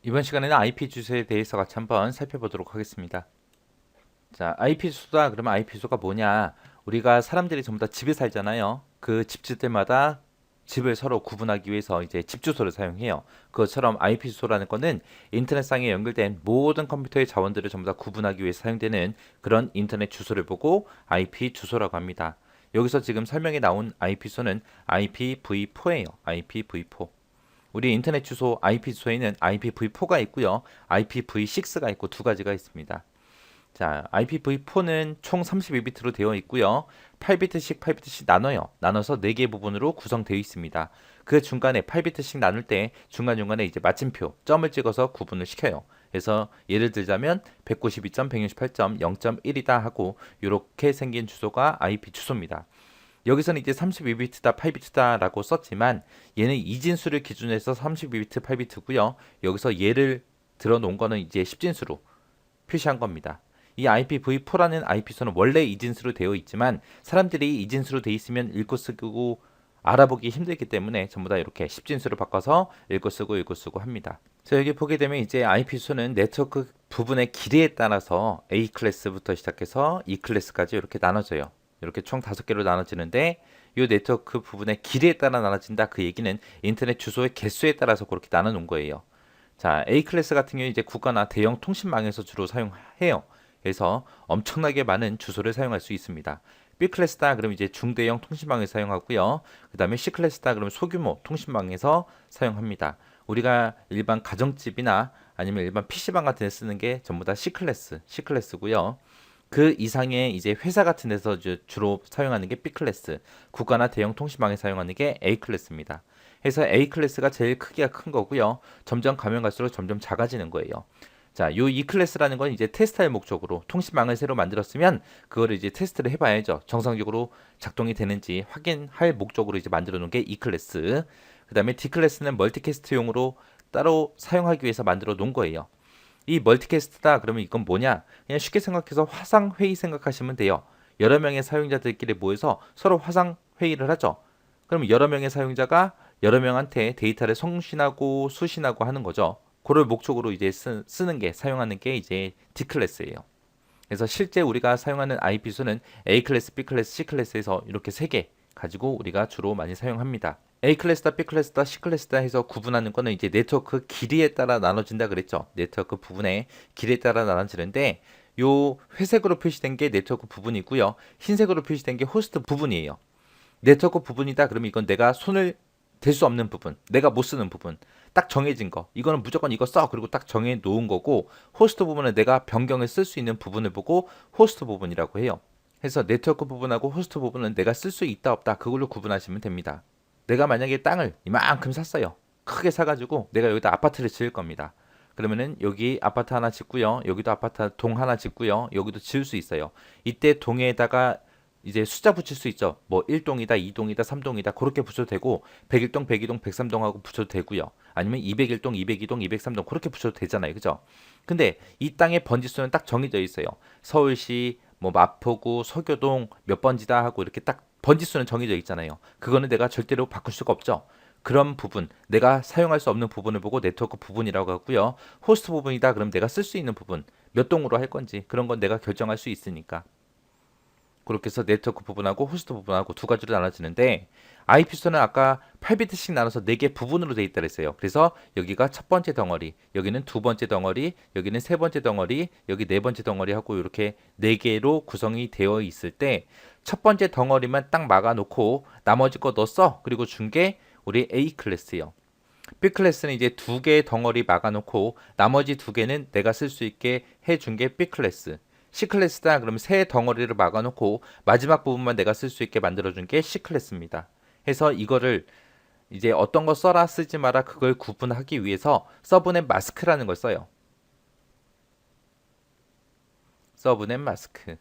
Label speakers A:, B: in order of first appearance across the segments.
A: 이번 시간에는 IP 주소에 대해서 같이 한번 살펴보도록 하겠습니다. 자, IP 주소다 그러면 IP 주소가 뭐냐? 우리가 사람들이 전부 다 집에 살잖아요. 그 집주들마다 집을 서로 구분하기 위해서 이제 집 주소를 사용해요. 그것처럼 IP 주소라는 거는 인터넷상에 연결된 모든 컴퓨터의 자원들을 전부 다 구분하기 위해서 사용되는 그런 인터넷 주소를 보고 IP 주소라고 합니다. 여기서 지금 설명에 나온 IP 주소는 IPv4예요. IPv4. 우리 인터넷 주소 IP 주소에는 IPv4가 있고요. IPv6가 있고 두 가지가 있습니다. 자, IPv4는 총 32비트로 되어 있고요. 8비트씩 8비트씩 나눠요. 나눠서 4개 부분으로 구성되어 있습니다. 그 중간에 8비트씩 나눌 때 중간중간에 이제 마침표, 점을 찍어서 구분을 시켜요. 그래서 예를 들자면 192.168.0.1이다 하고 이렇게 생긴 주소가 IP 주소입니다. 여기서는 이제 32비트다, 8비트다라고 썼지만 얘는 이진수를 기준으로 해서 32비트, 8비트고요. 여기서 얘를 들어 놓은 거는 이제 10진수로 표시한 겁니다. 이 IPv4라는 IP소는 원래 이진수로 되어 있지만 사람들이 이진수로 되어 있으면 읽고 쓰고 알아보기 힘들기 때문에 전부 다 이렇게 10진수로 바꿔서 읽고 쓰고 합니다. 자, 여기 보게 되면 이제 IP소는 네트워크 부분의 길이에 따라서 A 클래스부터 시작해서 E 클래스까지 이렇게 나눠져요. 이렇게 총 5개로 나눠지는데 이 네트워크 부분의 길이에 따라 나눠진다. 그 얘기는 인터넷 주소의 개수에 따라서 그렇게 나눠 놓은 거예요. 자, A 클래스 같은 경우는 이제 국가나 대형 통신망에서 주로 사용해요. 그래서 엄청나게 많은 주소를 사용할 수 있습니다. B 클래스다 그러면 이제 중대형 통신망에서 사용하고요. 그 다음에 C 클래스다 그러면 소규모 통신망에서 사용합니다. 우리가 일반 가정집이나 아니면 일반 PC방 같은 데 쓰는 게 전부 다 C 클래스고요. 그 이상의 이제 회사 같은 데서 주로 사용하는 게 B 클래스, 국가나 대형 통신망에 사용하는 게 A 클래스입니다. 그래서 A 클래스가 제일 크기가 큰 거고요. 점점 가면 갈수록 점점 작아지는 거예요. 자, 요 E 클래스라는 건 이제 테스트할 목적으로 통신망을 새로 만들었으면 그거를 이제 테스트를 해봐야죠. 정상적으로 작동이 되는지 확인할 목적으로 이제 만들어 놓은 게 E 클래스. 그 다음에 D 클래스는 멀티캐스트용으로 따로 사용하기 위해서 만들어 놓은 거예요. 이 멀티캐스트다 그러면 이건 뭐냐? 그냥 쉽게 생각해서 화상 회의 생각하시면 돼요. 여러 명의 사용자들끼리 모여서 서로 화상 회의를 하죠. 그럼 여러 명의 사용자가 여러 명한테 데이터를送신하고 수신하고 하는 거죠. 그걸 목적으로 이제 쓰는 게 사용하는 게 이제 D 클래스예요. 그래서 실제 우리가 사용하는 IP 수는 A 클래스, B 클래스, C 클래스에서 이렇게 세 개 가지고 우리가 주로 많이 사용합니다. A 클래스다, B 클래스다, C 클래스다 해서 구분하는 거는 이제 네트워크 길이에 따라 나눠진다 그랬죠. 네트워크 부분의 길이에 따라 나눠지는데 요 회색으로 표시된 게 네트워크 부분이고요. 흰색으로 표시된 게 호스트 부분이에요. 네트워크 부분이다 그러면 이건 내가 손을 댈 수 없는 부분, 내가 못 쓰는 부분, 딱 정해진 거. 이거는 무조건 이거 써. 그리고 딱 정해 놓은 거고 호스트 부분은 내가 변경을 쓸 수 있는 부분을 보고 호스트 부분이라고 해요. 그래서 네트워크 부분하고 호스트 부분은 내가 쓸 수 있다 없다 그걸로 구분하시면 됩니다. 내가 만약에 땅을 이만큼 샀어요. 크게 사가지고 내가 여기다 아파트를 지을 겁니다. 그러면은 여기 아파트 하나 짓고요. 여기도 아파트 동 하나 짓고요. 여기도 지을 수 있어요. 이때 동에다가 이제 숫자 붙일 수 있죠. 뭐 1동이다, 2동이다, 3동이다 그렇게 붙여도 되고 101동, 102동, 103동하고 붙여도 되고요. 아니면 201동, 202동, 203동 그렇게 붙여도 되잖아요. 그죠? 근데 이 땅의 번지수는 딱 정해져 있어요. 서울시, 뭐 마포구, 서교동 몇 번지다 하고 이렇게 딱 번지수는 정해져 있잖아요. 그거는 내가 절대로 바꿀 수가 없죠. 그런 부분, 내가 사용할 수 없는 부분을 보고 네트워크 부분이라고 하고요. 호스트 부분이다 그럼 내가 쓸 수 있는 부분, 몇 동으로 할 건지 그런 건 내가 결정할 수 있으니까. 그렇게 해서 네트워크 부분하고 호스트 부분하고 두 가지로 나눠지는데 IP소는 아까 8비트씩 나눠서 4개 부분으로 되어 있다 그랬어요. 그래서 여기가 첫 번째 덩어리, 여기는 두 번째 덩어리, 여기는 세 번째 덩어리, 여기 네 번째 덩어리 하고 이렇게 4개로 구성이 되어 있을 때 첫 번째 덩어리만 딱 막아놓고 나머지 거 너 써. 그리고 준 게 우리 A 클래스예요. B 클래스는 이제 2개의 덩어리 막아놓고 나머지 2개는 내가 쓸 수 있게 해준 게 B 클래스. C 클래스다 그러면 새 덩어리를 막아놓고 마지막 부분만 내가 쓸 수 있게 만들어준 게 C 클래스입니다. 해서 이거를 이제 어떤 거 써라 쓰지 마라 그걸 구분하기 위해서 서브넷 마스크라는 걸 써요. 서브넷 마스크.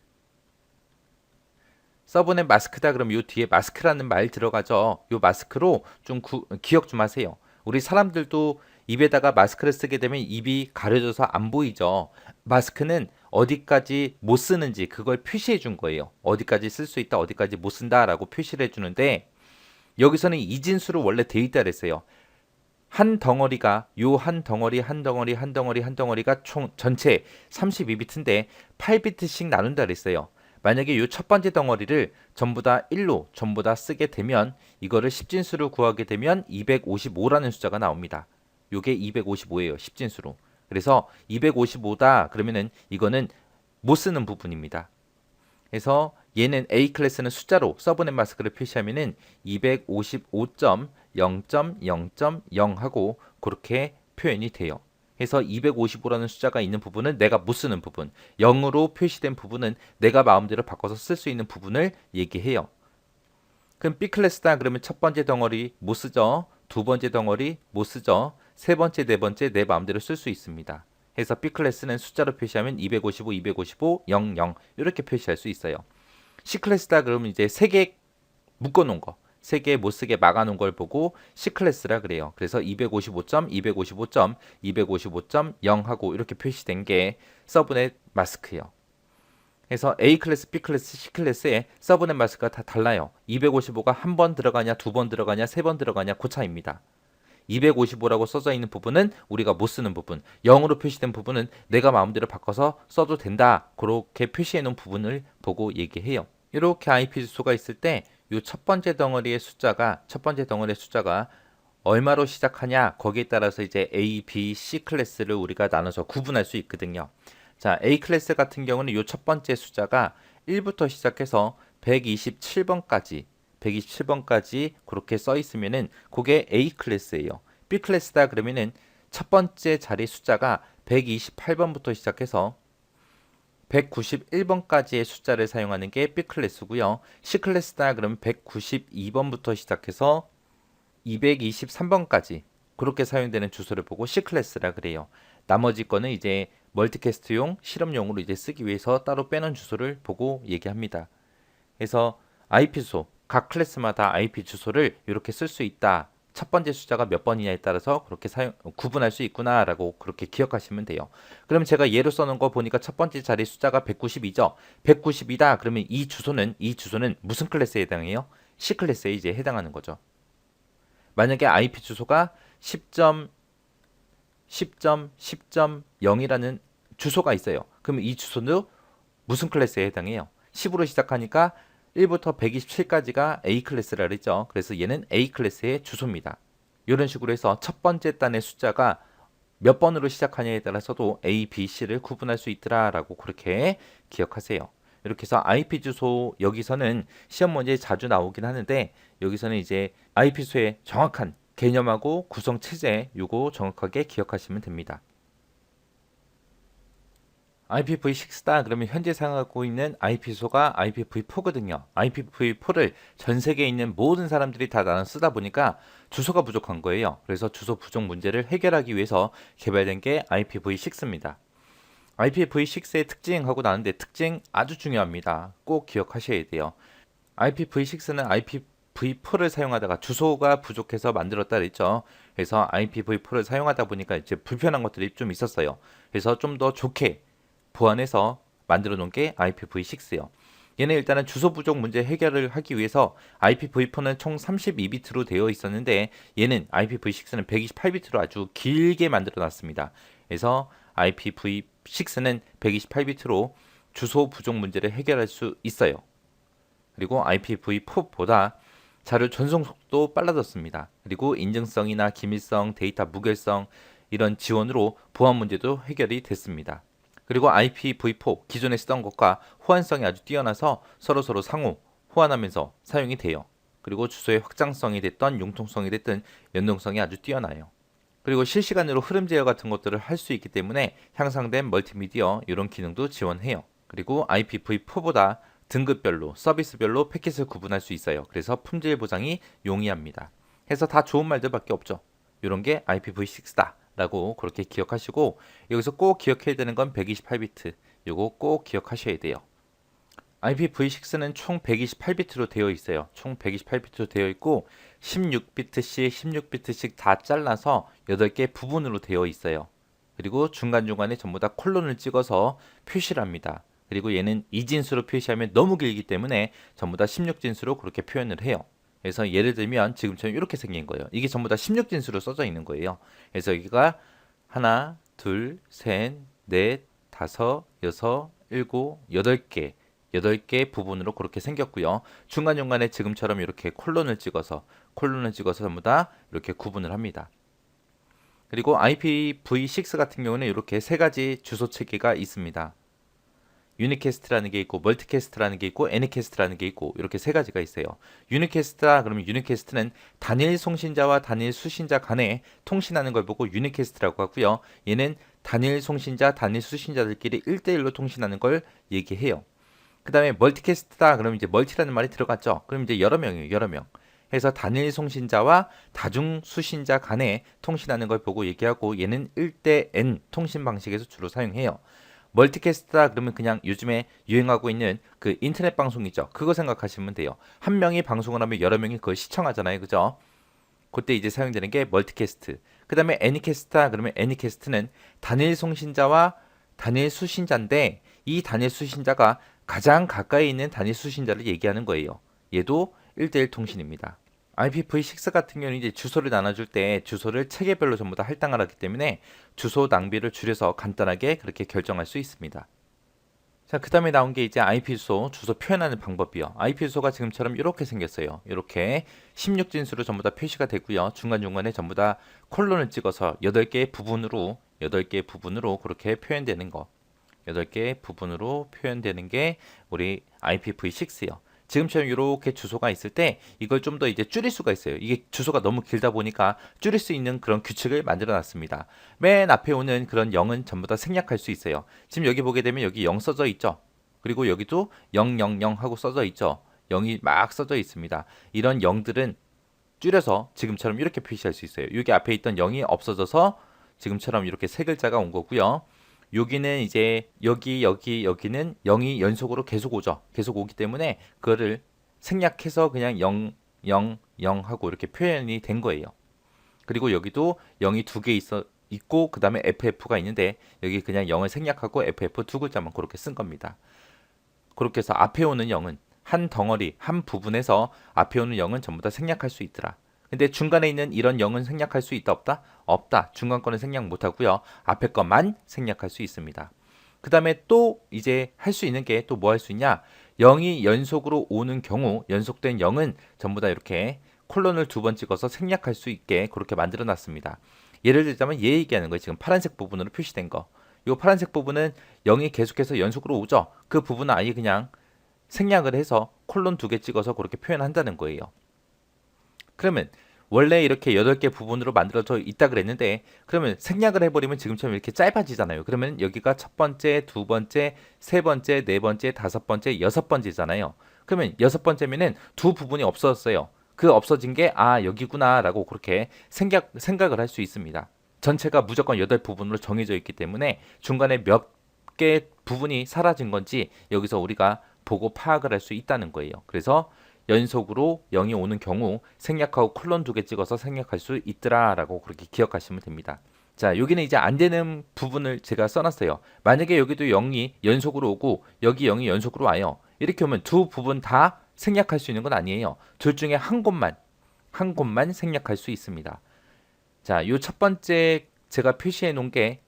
A: 서브넷 마스크다 그러면 요 뒤에 마스크라는 말 들어가죠. 요 마스크로 좀 기억 좀 하세요. 우리 사람들도 입에다가 마스크를 쓰게 되면 입이 가려져서 안 보이죠. 마스크는 어디까지 못 쓰는지 그걸 표시해 준 거예요. 어디까지 쓸 수 있다, 어디까지 못 쓴다라고 표시를 해 주는데 여기서는 이진수로 원래 돼 있다 그랬어요. 한 덩어리가 요 한 덩어리 한 덩어리 한 덩어리 한 덩어리가 총 전체 32비트인데 8비트씩 나눈다 그랬어요. 만약에 요 첫 번째 덩어리를 전부 다 1로 전부 다 쓰게 되면 이거를 10진수로 구하게 되면 255라는 숫자가 나옵니다. 요게 255예요. 10진수로. 그래서 255다 그러면은 이거는 못 쓰는 부분입니다. 그래서 얘는 A 클래스는 숫자로 서브넷 마스크를 표시하면은 255.0.0.0 하고 그렇게 표현이 돼요. 그래서 255라는 숫자가 있는 부분은 내가 못 쓰는 부분, 0으로 표시된 부분은 내가 마음대로 바꿔서 쓸 수 있는 부분을 얘기해요. 그럼 B 클래스다 그러면 첫 번째 덩어리 못 쓰죠. 두 번째 덩어리 못 쓰죠. 세 번째, 네 번째 내 마음대로 쓸 수 있습니다. 그래서 B 클래스는 숫자로 표시하면 255, 255, 00 이렇게 표시할 수 있어요. C 클래스다 그러면 이제 세 개 묶어놓은 거, 세 개 못 쓰게 막아놓은 걸 보고 C 클래스라 그래요. 그래서 255점, 255점, 255.0 하고 이렇게 표시된 게 서브넷 마스크예요. 그래서 A 클래스, B 클래스, C 클래스의 서브넷 마스크가 다 달라요. 255가 한 번 들어가냐, 두 번 들어가냐, 세 번 들어가냐 그 차이입니다. 255라고 써져 있는 부분은 우리가 못 쓰는 부분, 0으로 표시된 부분은 내가 마음대로 바꿔서 써도 된다. 그렇게 표시해 놓은 부분을 보고 얘기해요. 이렇게 IP 주소가 있을 때 이 첫 번째 덩어리의 숫자가 얼마로 시작하냐 거기에 따라서 이제 A, B, C 클래스를 우리가 나눠서 구분할 수 있거든요. 자, A 클래스 같은 경우는 이 첫 번째 숫자가 1부터 시작해서 127번까지 그렇게 써 있으면은 그게 A 클래스예요. B 클래스다 그러면은 첫 번째 자리 숫자가 128번부터 시작해서 191번까지의 숫자를 사용하는 게 B 클래스고요. C 클래스다 그러면 192번부터 시작해서 223번까지 그렇게 사용되는 주소를 보고 C 클래스라 그래요. 나머지 거는 이제 멀티캐스트용 실험용으로 이제 쓰기 위해서 따로 빼놓은 주소를 보고 얘기합니다. 그래서 IP 주소, 각 클래스마다 IP 주소를 이렇게 쓸 수 있다. 첫 번째 숫자가 몇 번이냐에 따라서 그렇게 구분할 수 있구나라고 그렇게 기억하시면 돼요. 그럼 제가 예로 써놓은 거 보니까 첫 번째 자리 숫자가 192죠. 192다. 그러면 이 주소는 무슨 클래스에 해당해요? C 클래스에 이제 해당하는 거죠. 만약에 IP 주소가 10.10.10.0이라는 주소가 있어요. 그러면 이 주소는 무슨 클래스에 해당해요? 10으로 시작하니까 1부터 127까지가 A 클래스라 그랬죠. 그래서 얘는 A 클래스의 주소입니다. 이런 식으로 해서 첫 번째 단의 숫자가 몇 번으로 시작하냐에 따라서도 A, B, C를 구분할 수 있더라라고 그렇게 기억하세요. 이렇게 해서 IP 주소 여기서는 시험 문제에 자주 나오긴 하는데 여기서는 이제 IP 주소의 정확한 개념하고 구성 체제 요거 정확하게 기억하시면 됩니다. IPv6다 그러면 현재 사용하고 있는 IP 주소가 IPv4거든요. IPv4를 전 세계에 있는 모든 사람들이 다 나눠 쓰다 보니까 주소가 부족한 거예요. 그래서 주소 부족 문제를 해결하기 위해서 개발된 게 IPv6입니다. IPv6의 특징하고 나는데 특징 아주 중요합니다. 꼭 기억하셔야 돼요. IPv6는 IPv4를 사용하다가 주소가 부족해서 만들었다 그랬죠. 그래서 IPv4를 사용하다 보니까 이제 불편한 것들이 좀 있었어요. 그래서 좀 더 좋게 보완해서 만들어 놓은 게 IPv6요. 얘는 일단은 주소 부족 문제 해결을 하기 위해서 IPv4는 총 32비트로 되어 있었는데 얘는 IPv6는 128비트로 아주 길게 만들어 놨습니다. 그래서 IPv6는 128비트로 주소 부족 문제를 해결할 수 있어요. 그리고 IPv4보다 자료 전송 속도 빨라졌습니다. 그리고 인증성이나 기밀성, 데이터 무결성 이런 지원으로 보안 문제도 해결이 됐습니다. 그리고 IPv4 기존에 쓰던 것과 호환성이 아주 뛰어나서 서로 상호 호환하면서 사용이 돼요. 그리고 주소의 확장성이 됐던 융통성이 됐든 연동성이 아주 뛰어나요. 그리고 실시간으로 흐름 제어 같은 것들을 할 수 있기 때문에 향상된 멀티미디어 이런 기능도 지원해요. 그리고 IPv4보다 등급별로 서비스별로 패킷을 구분할 수 있어요. 그래서 품질 보장이 용이합니다. 해서 다 좋은 말들밖에 없죠. 이런 게 IPv6다 라고 그렇게 기억하시고 여기서 꼭 기억해야 되는 건 128비트 이거 꼭 기억하셔야 돼요. IPv6는 총 128비트로 되어 있어요. 총 128비트로 되어 있고 16비트씩 16비트씩 다 잘라서 8개 부분으로 되어 있어요. 그리고 중간중간에 전부 다 콜론을 찍어서 표시를 합니다. 그리고 얘는 2진수로 표시하면 너무 길기 때문에 전부 다 16진수로 그렇게 표현을 해요. 그래서 예를 들면 지금처럼 이렇게 생긴 거예요. 이게 전부 다 16진수로 써져 있는 거예요. 그래서 여기가 하나, 둘, 셋, 넷, 다섯, 여섯, 일곱, 여덟 개 부분으로 그렇게 생겼고요. 중간중간에 지금처럼 이렇게 콜론을 찍어서 전부 다 이렇게 구분을 합니다. 그리고 IPv6 같은 경우는 이렇게 세 가지 주소 체계가 있습니다. 유니캐스트라는 게 있고 멀티캐스트라는 게 있고 애니캐스트라는 게 있고 이렇게 세 가지가 있어요. 유니캐스트다 그러면 유니캐스트는 단일 송신자와 단일 수신자 간에 통신하는 걸 보고 유니캐스트라고 하고요. 얘는 단일 송신자, 단일 수신자들끼리 1대1로 통신하는 걸 얘기해요. 그 다음에 멀티캐스트다 그러면 이제 멀티라는 말이 들어갔죠. 그럼 이제 여러 명이에요. 여러 명. 해서 단일 송신자와 다중 수신자 간에 통신하는 걸 보고 얘기하고 얘는 1대 N 통신 방식에서 주로 사용해요. 멀티캐스트다 그러면 그냥 요즘에 유행하고 있는 그 인터넷 방송이죠. 그거 생각하시면 돼요. 한 명이 방송을 하면 여러 명이 그걸 시청하잖아요. 그죠? 그때 이제 사용되는 게 멀티캐스트. 그 다음에 애니캐스트다 그러면 애니캐스트는 단일 송신자와 단일 수신자인데 이 단일 수신자가 가장 가까이 있는 단일 수신자를 얘기하는 거예요. 얘도 1대1 통신입니다. IPv6 같은 경우는 이제 주소를 나눠줄 때 주소를 체계별로 전부 다 할당을 하기 때문에 주소 낭비를 줄여서 간단하게 그렇게 결정할 수 있습니다. 자, 그 다음에 나온 게 이제 IP 주소 표현하는 방법이요. IP 주소가 지금처럼 이렇게 생겼어요. 이렇게 16진수로 전부 다 표시가 되고요. 중간중간에 전부 다 콜론을 찍어서 8개의 부분으로 그렇게 표현되는 거. 8개의 부분으로 표현되는 게 우리 IPv6요. 지금처럼 이렇게 주소가 있을 때 이걸 좀 더 이제 줄일 수가 있어요. 이게 주소가 너무 길다 보니까 줄일 수 있는 그런 규칙을 만들어 놨습니다. 맨 앞에 오는 그런 0은 전부 다 생략할 수 있어요. 지금 여기 보게 되면 여기 0 써져 있죠. 그리고 여기도 000 하고 써져 있죠. 0이 막 써져 있습니다. 이런 0들은 줄여서 지금처럼 이렇게 표시할 수 있어요. 여기 앞에 있던 0이 없어져서 지금처럼 이렇게 세 글자가 온 거고요. 여기는 이제 여기는 0이 연속으로 계속 오죠. 계속 오기 때문에 그거를 생략해서 그냥 0, 0, 0 하고 이렇게 표현이 된 거예요. 그리고 여기도 0이 두 개 있고 그 다음에 FF가 있는데 여기 그냥 0을 생략하고 FF 두 글자만 그렇게 쓴 겁니다. 그렇게 해서 앞에 오는 0은 한 덩어리, 한 부분에서 앞에 오는 0은 전부 다 생략할 수 있더라. 근데 중간에 있는 이런 0은 생략할 수 있다 없다? 없다. 중간 거는 생략 못 하고요. 앞에 것만 생략할 수 있습니다. 그 다음에 또 이제 할 수 있는 게 또 뭐 할 수 있냐? 0이 연속으로 오는 경우 연속된 0은 전부 다 이렇게 콜론을 두 번 찍어서 생략할 수 있게 그렇게 만들어 놨습니다. 예를 들자면 얘 얘기하는 거예요. 지금 파란색 부분으로 표시된 거. 이 파란색 부분은 0이 계속해서 연속으로 오죠. 그 부분은 아예 그냥 생략을 해서 콜론 두 개 찍어서 그렇게 표현한다는 거예요. 그러면 원래 이렇게 8개 부분으로 만들어져 있다 그랬는데 그러면 생략을 해버리면 지금처럼 이렇게 짧아지잖아요. 그러면 여기가 첫 번째, 두 번째, 세 번째, 네 번째, 다섯 번째, 여섯 번째잖아요. 그러면 여섯 번째면은 두 부분이 없어졌어요. 그 없어진 게 여기구나 라고 그렇게 생각을 할 수 있습니다. 전체가 무조건 8부분으로 정해져 있기 때문에 중간에 몇 개 부분이 사라진 건지 여기서 우리가 보고 파악을 할 수 있다는 거예요. 그래서 연속으로 0이 오는 경우 생략하고 콜론 두 개 찍어서 생략할 수 있더라 라고 그렇게 기억하시면 됩니다. 자, 여기는 이제 안 되는 부분을 제가 써놨어요. 만약에 여기도 0이 연속으로 오고 여기 0이 연속으로 와요. 이렇게 오면 두 부분 다 생략할 수 있는 건 아니에요. 둘 중에 한 곳만 생략할 수 있습니다. 자, 요 첫 번째 제가 표시해 놓은 게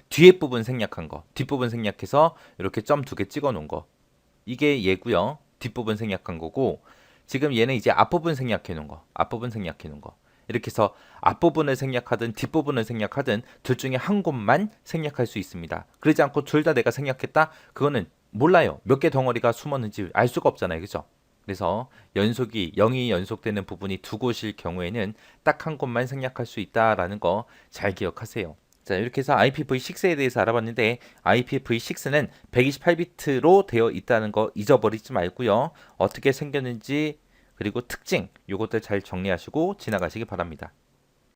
A: 뒤에 부분 생략한 거, 뒷부분 생략해서 이렇게 점 두 개 찍어 놓은 거. 이게 얘고요. 뒷부분 생략한 거고 지금 얘는 이제 앞부분 생략해 놓은 거. 이렇게 해서 앞부분을 생략하든 뒷부분을 생략하든 둘 중에 한 곳만 생략할 수 있습니다. 그러지 않고 둘 다 내가 생략했다? 그거는 몰라요. 몇 개 덩어리가 숨었는지 알 수가 없잖아요. 그죠? 그래서 0이 연속되는 부분이 두 곳일 경우에는 딱 한 곳만 생략할 수 있다라는 거 잘 기억하세요. 자, 이렇게 해서 IPv6에 대해서 알아봤는데 IPv6는 128비트로 되어 있다는 거 잊어버리지 말고요. 어떻게 생겼는지 그리고 특징 요것들 잘 정리하시고 지나가시기 바랍니다.